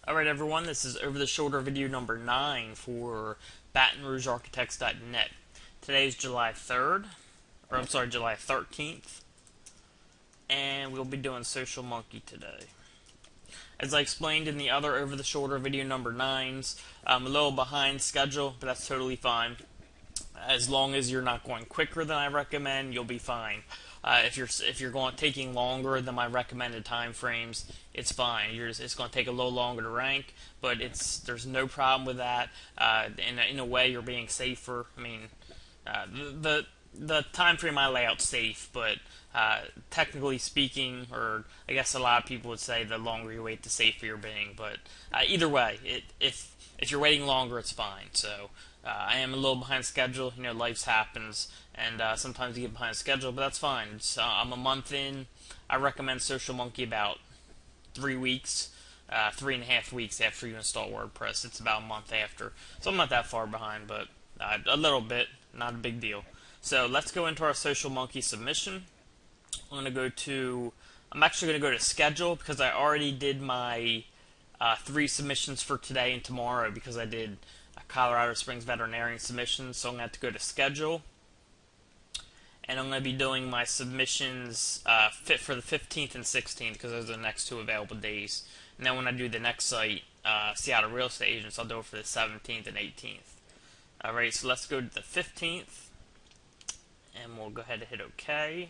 Alright everyone, this is over the shoulder video number 9 for BatonRougeArchitects.net. Today is July 3rd, or I'm sorry, July 13th, and we'll be doing Social Monkey today. As I explained in the other over the shoulder video number 9s, I'm a little behind schedule, but that's totally fine. As long as you're not going quicker than I recommend, you'll be fine. If you're taking longer than my recommended time frames, it's fine. It's going to take a little longer to rank, but there's no problem with that. In a way, you're being safer. I mean, the time frame I lay out's safe, but technically speaking, or I guess a lot of people would say the longer you wait, the safer you're being. But either way, if you're waiting longer, it's fine. So I am a little behind schedule. You know, life happens, and sometimes you get behind schedule, but that's fine. I'm a month in. I recommend Social Monkey about 3 weeks, 3.5 weeks after you install WordPress. It's about a month after, so I'm not that far behind, but a little bit, not a big deal. So let's go into our Social Monkey submission. I'm actually going to go to schedule because I already did my 3 submissions for today and tomorrow because I did Colorado Springs veterinarian submissions, so I'm going to have to go to schedule. And I'm going to be doing my submissions for the 15th and 16th because those are the next 2 available days. And then when I do the next site, Seattle Real Estate Agents, I'll do it for the 17th and 18th. Alright, so let's go to the 15th. And we'll go ahead and hit OK.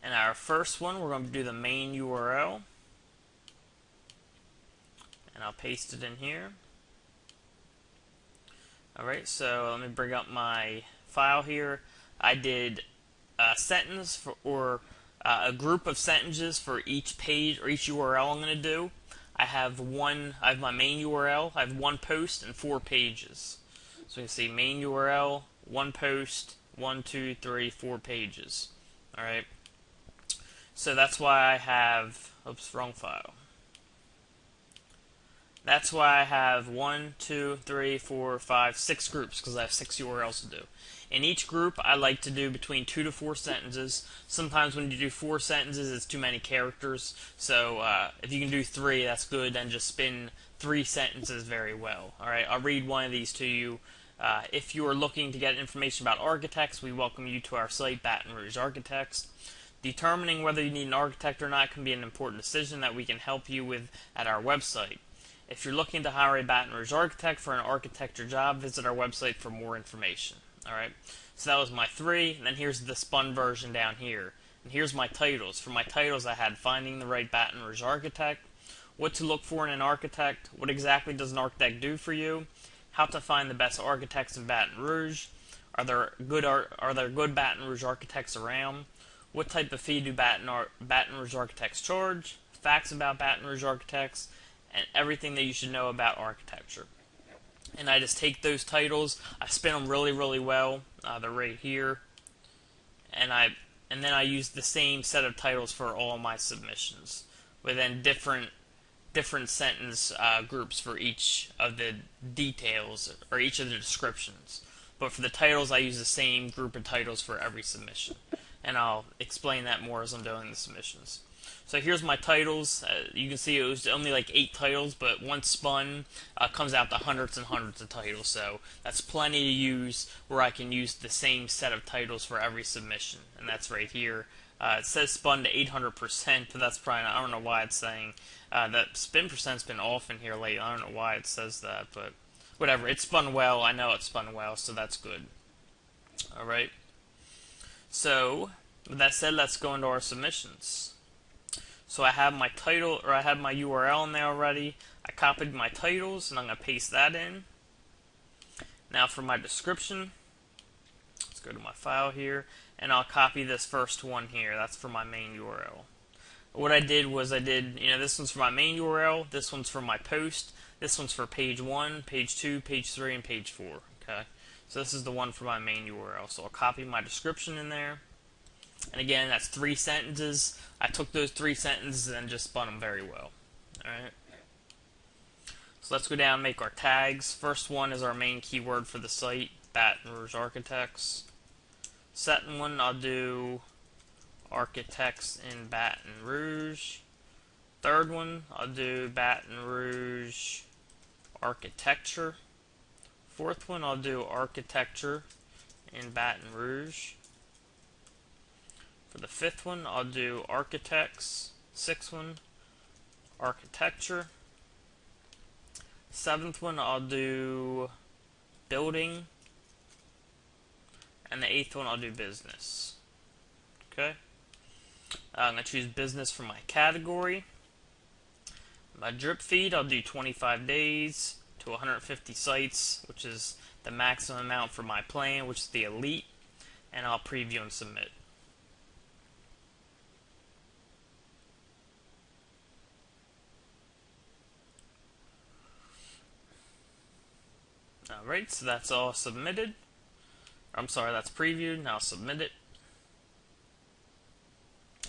And our first one, we're going to do the main URL. And I'll paste it in here. Alright, so let me bring up my file here. I did a sentence or a group of sentences for each page or each URL I'm going to do. I have my main URL, I have 1 post and 4 pages. So you can see main URL, 1 post, 1, 2, 3, 4 pages. Alright. So that's why I have, oops, wrong file. That's why I have 1, 2, 3, 4, 5, 6 groups, because I have 6 URLs to do. In each group, I like to do between 2 to 4 sentences. Sometimes when you do 4 sentences, it's too many characters. So if you can do 3, that's good. Then just spin 3 sentences very well. All right, I'll read one of these to you. If you are looking to get information about architects, we welcome you to our site, Baton Rouge Architects. Determining whether you need an architect or not can be an important decision that we can help you with at our website. If you're looking to hire a Baton Rouge architect for an architecture job, visit our website for more information. Alright, so that was my 3, and then here's the spun version down here. And here's my titles. For my titles, I had Finding the Right Baton Rouge Architect, What to Look For in an Architect, What Exactly Does an Architect Do for You, How to Find the Best Architects in Baton Rouge, Are there good Baton Rouge architects around, What type of fee do Baton Rouge architects charge, Facts about Baton Rouge architects, and everything that you should know about architecture. And I just take those titles, I spin them really, really well. They're right here, and then I use the same set of titles for all my submissions, with then different sentence groups for each of the details or each of the descriptions. But for the titles, I use the same group of titles for every submission, and I'll explain that more as I'm doing the submissions. So here's my titles. You can see it was only like 8 titles, but once spun, comes out to hundreds and hundreds of titles. So that's plenty to use where I can use the same set of titles for every submission. And that's right here. It says spun to 800%, but that's probably not, I don't know why it's saying that spin percent's been off in here lately. I don't know why it says that, but whatever. It spun well. I know it spun well, so that's good. Alright. So with that said, let's go into our submissions. So I have my title, or I have my URL in there already. I copied my titles, and I'm going to paste that in. Now for my description, let's go to my file here, and I'll copy this first one here. That's for my main URL. What I did was this one's for my main URL, this one's for my post, this one's for page 1, page 2, page 3, and page 4. Okay, so this is the one for my main URL. So I'll copy my description in there. And again, that's 3 sentences. I took those 3 sentences and just spun them very well. Alright. So let's go down and make our tags. First one is our main keyword for the site, Baton Rouge Architects. Second one, I'll do Architects in Baton Rouge. Third one, I'll do Baton Rouge architecture. Fourth one, I'll do architecture in Baton Rouge. For the fifth one, I'll do architects. Sixth one, architecture. Seventh one, I'll do building. And the eighth one, I'll do business. Okay? I'm going to choose business for my category. My drip feed, I'll do 25 days to 150 sites, which is the maximum amount for my plan, which is the elite. And I'll preview and submit. Alright, so that's all submitted. I'm sorry, that's previewed. Now submit it.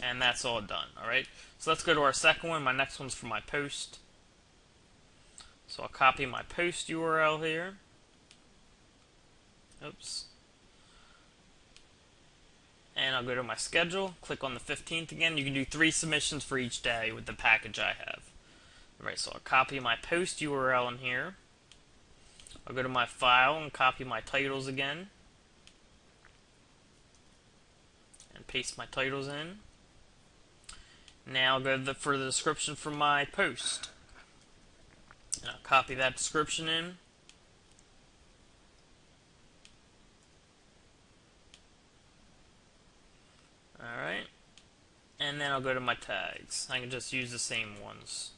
And that's all done. Alright, so let's go to our second one. My next one's for my post. So I'll copy my post URL here. Oops. And I'll go to my schedule, click on the 15th again. You can do 3 submissions for each day with the package I have. Alright, so I'll copy my post URL in here. I'll go to my file and copy my titles again. And paste my titles in. Now I'll go for the description for my post. And I'll copy that description in. Alright. And then I'll go to my tags. I can just use the same ones.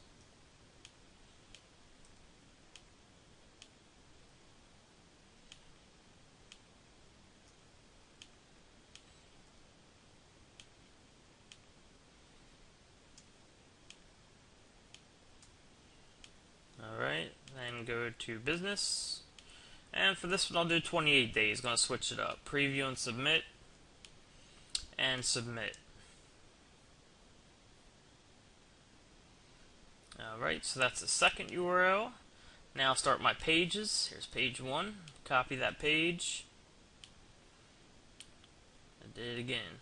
Alright, then go to business. And for this one I'll do 28 days. Gonna switch it up. Preview and submit. And submit. Alright, so that's the second URL. Now I'll start my pages. Here's page 1. Copy that page. I did it again.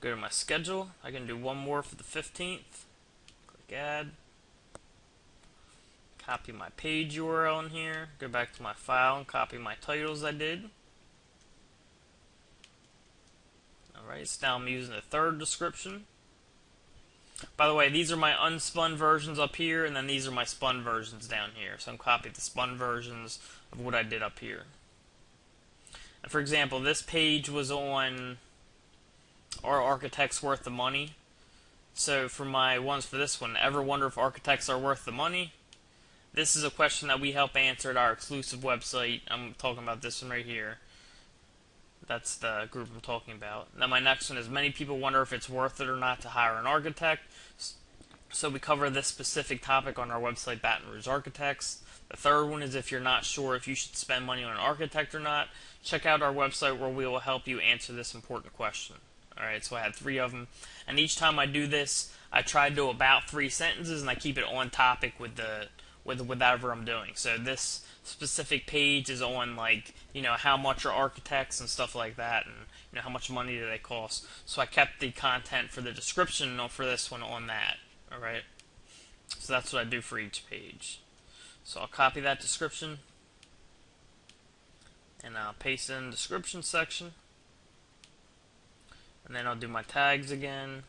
Go to my schedule. I can do one more for the 15th. Click add. Copy my page URL in here. Go back to my file and copy my titles I did. Alright, so now I'm using the third description. By the way, these are my unspun versions up here, and then these are my spun versions down here. So I'm copying the spun versions of what I did up here. And for example, this page was on Are Architects Worth the Money? So for my ones for this one, ever wonder if architects are worth the money? This is a question that we help answer at our exclusive website. I'm talking about this one right here. That's the group I'm talking about. Now my next one is many people wonder if it's worth it or not to hire an architect. So we cover this specific topic on our website, Baton Rouge Architects. The third one is if you're not sure if you should spend money on an architect or not, check out our website where we will help you answer this important question. Alright, so I had 3 of them. And each time I do this, I try to do about 3 sentences and I keep it on topic with whatever I'm doing. So this specific page is on, like, you know, how much are architects and stuff like that, and you know, how much money do they cost. So I kept the content for the description for this one on that. Alright, so that's what I do for each page. So I'll copy that description and I'll paste it in the description section, and then I'll do my tags again.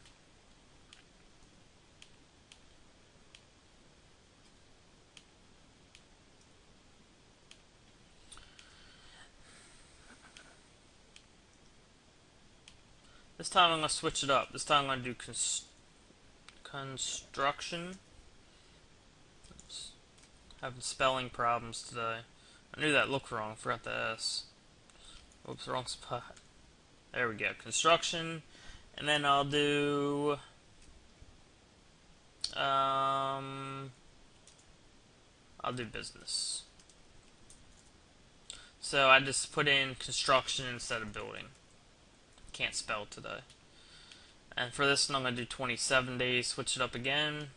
This time I'm going to switch it up. This time I'm going to do construction. Oops. Having spelling problems today. I knew that looked wrong. Forgot the S. Oops, wrong spot. There we go. Construction. And then I'll do I'll do business. So I just put in construction instead of building. Can't spell today. And for this one, I'm going to do 27 days, switch it up again.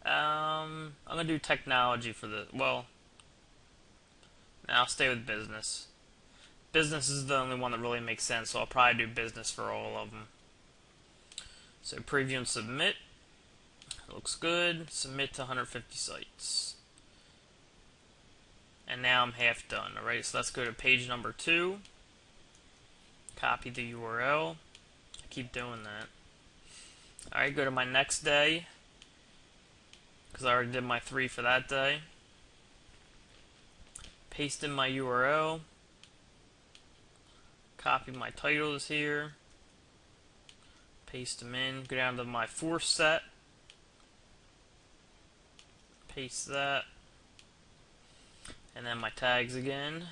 I'm going to do technology for the, well, now I'll stay with business. Business is the only one that really makes sense, so I'll probably do business for all of them. So preview and submit. It looks good. Submit to 150 sites. And now I'm half done. Alright, so let's go to page number 2. Copy the URL. I keep doing that. Alright, go to my next day, because I already did my 3 for that day. Paste in my URL. Copy my titles here. Paste them in. Go down to my 4th set. Paste that. And then my tags again.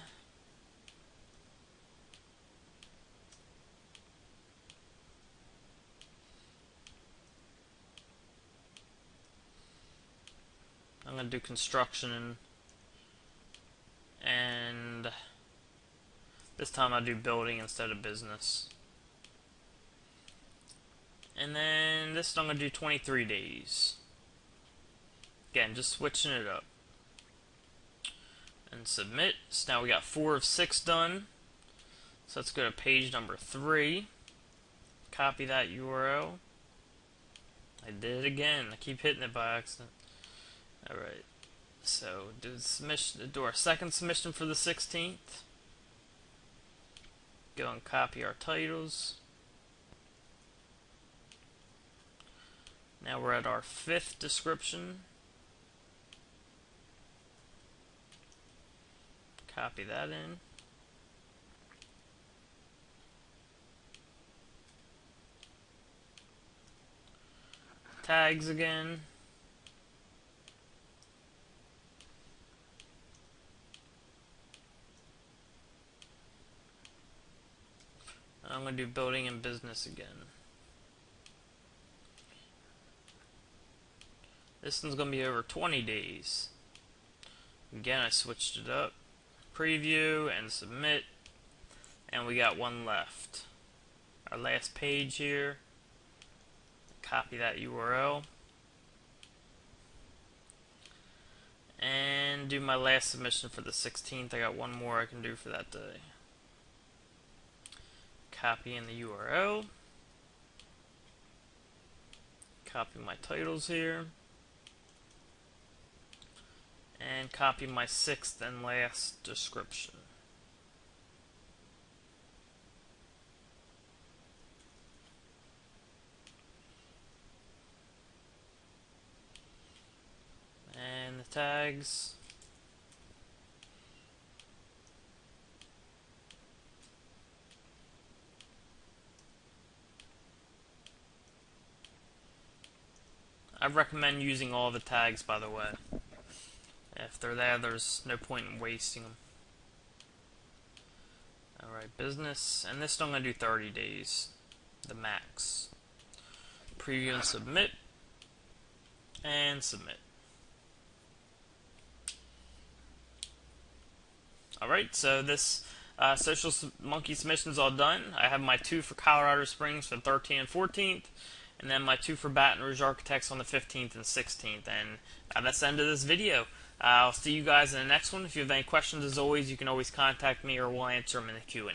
I'm going to do construction and this time I'll do building instead of business. And then this I'm going to do 23 days. Again, just switching it up. And submit. So now we got 4 of 6 done. So let's go to page number 3. Copy that URL. I did it again. I keep hitting it by accident. Alright. So do our second submission for the 16th. Go and copy our titles. Now we're at our 5th description. Copy that in. Tags again. I'm going to do building and business again. This one's going to be over 20 days. Again, I switched it up. Preview and submit. And we got 1 left. Our last page here. Copy that URL. And do my last submission for the 16th. I got 1 more I can do for that day. Copy in the URL. Copy my titles here. And copy my 6th and last description. And the tags. I recommend using all the tags, by the way. If they're there, there's no point in wasting them. Alright, business. And this I'm going to do 30 days. The max. Preview and submit. And submit. Alright, so this Social Monkey submission is all done. I have my 2 for Colorado Springs for the 13th and 14th. And then my 2 for Baton Rouge Architects on the 15th and 16th. And that's the end of this video. I'll see you guys in the next one. If you have any questions, as always, you can always contact me or we'll answer them in the Q&A.